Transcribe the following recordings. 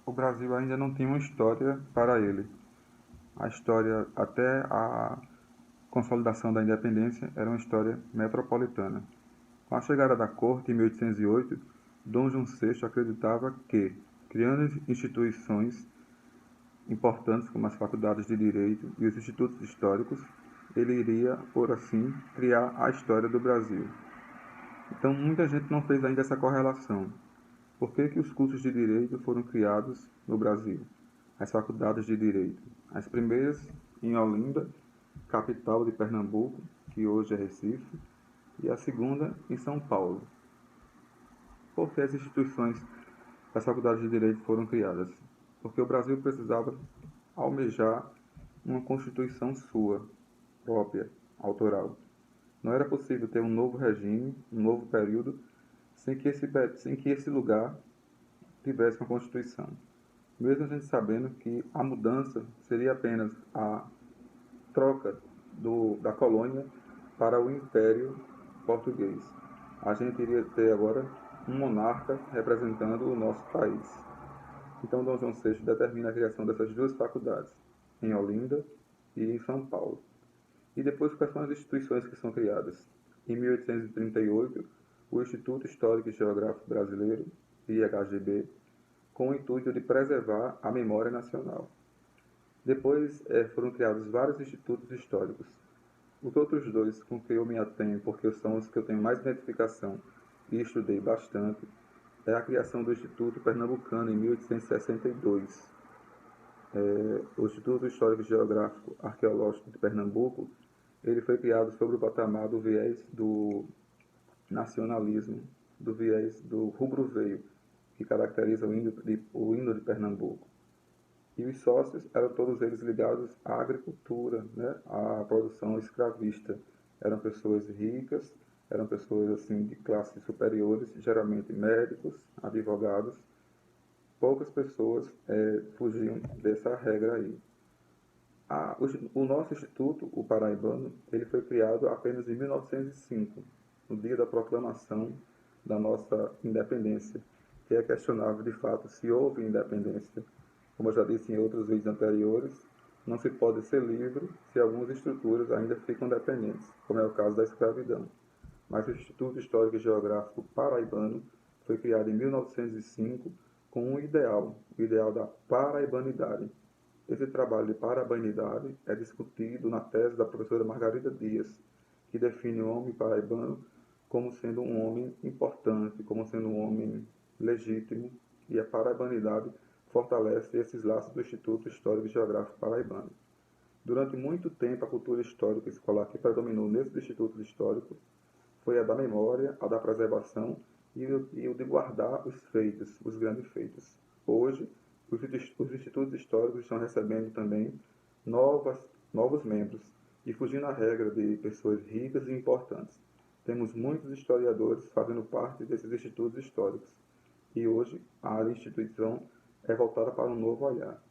o Brasil ainda não tinha uma história para ele. A história até a consolidação da independência era uma história metropolitana. Com a chegada da corte em 1808, Dom João VI acreditava que, criando instituições importantes como as faculdades de direito e os institutos históricos, ele iria, por assim, criar a história do Brasil. Então, muita gente não fez ainda essa correlação. Por que que os cursos de direito foram criados no Brasil? As faculdades de direito. As primeiras em Olinda, capital de Pernambuco, que hoje é Recife, e a segunda em São Paulo. Por que as instituições das faculdades de direito foram criadas? Porque o Brasil precisava almejar uma constituição sua, própria, autoral. Não era possível ter um novo regime, um novo período, sem que esse lugar tivesse uma constituição. Mesmo a gente sabendo que a mudança seria apenas a troca da colônia para o Império Português. A gente iria ter agora um monarca representando o nosso país. Então, Dom João VI determina a criação dessas duas faculdades, em Olinda e em São Paulo. E depois, quais são as instituições que são criadas? Em 1838, o Instituto Histórico e Geográfico Brasileiro, IHGB, com o intuito de preservar a memória nacional. Depois foram criados vários institutos históricos. Os outros dois com que eu me atenho, porque são os que eu tenho mais identificação e estudei bastante, é a criação do Instituto Pernambucano em 1862. O Instituto Histórico e Geográfico Arqueológico de Pernambuco, ele foi criado sobre o patamar do viés do nacionalismo, do viés do rubro-veio, que caracteriza o hino de Pernambuco. E os sócios eram todos eles ligados à agricultura, né, à produção escravista. Eram pessoas ricas, eram pessoas assim de classes superiores, geralmente médicos, advogados. Poucas pessoas fugiam dessa regra aí. O nosso instituto, o paraibano, ele foi criado apenas em 1905, no dia da proclamação da nossa independência, que é questionável de fato se houve independência. Como eu já disse em outros vídeos anteriores, não se pode ser livre se algumas estruturas ainda ficam dependentes, como é o caso da escravidão. Mas o Instituto Histórico e Geográfico Paraibano foi criado em 1905 com um ideal, o ideal da paraibanidade. Esse trabalho de paraibanidade é discutido na tese da professora Margarida Dias, que define o homem paraibano como sendo um homem importante, como sendo um homem legítimo, e a paraibanidade fortalece esses laços do Instituto Histórico e Geográfico Paraibano. Durante muito tempo, a cultura histórica escolar que predominou nesses institutos históricos foi a da memória, a da preservação e o de guardar os feitos, os grandes feitos. Hoje, os institutos históricos estão recebendo também novos membros e fugindo à regra de pessoas ricas e importantes. Temos muitos historiadores fazendo parte desses institutos históricos e hoje a instituição é voltada para um novo olhar.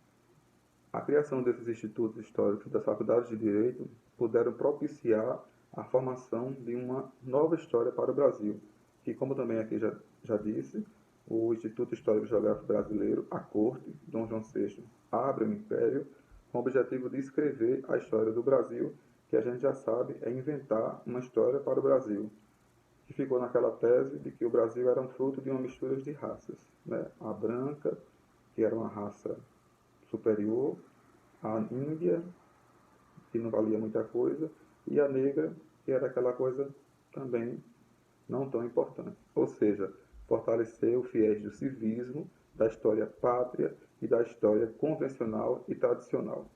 A criação desses institutos históricos das faculdades de Direito puderam propiciar a formação de uma nova história para o Brasil, que, como também aqui já disse, o Instituto Histórico e Geográfico Brasileiro, a Corte, Dom João VI, abre o Império com o objetivo de escrever a história do Brasil, que a gente já sabe é inventar uma história para o Brasil, que ficou naquela tese de que o Brasil era um fruto de uma mistura de raças, né? A branca, que era uma raça superior, a índia, que não valia muita coisa, e a negra, que era aquela coisa também não tão importante. Ou seja, fortalecer o fiéis do civismo, da história pátria e da história convencional e tradicional.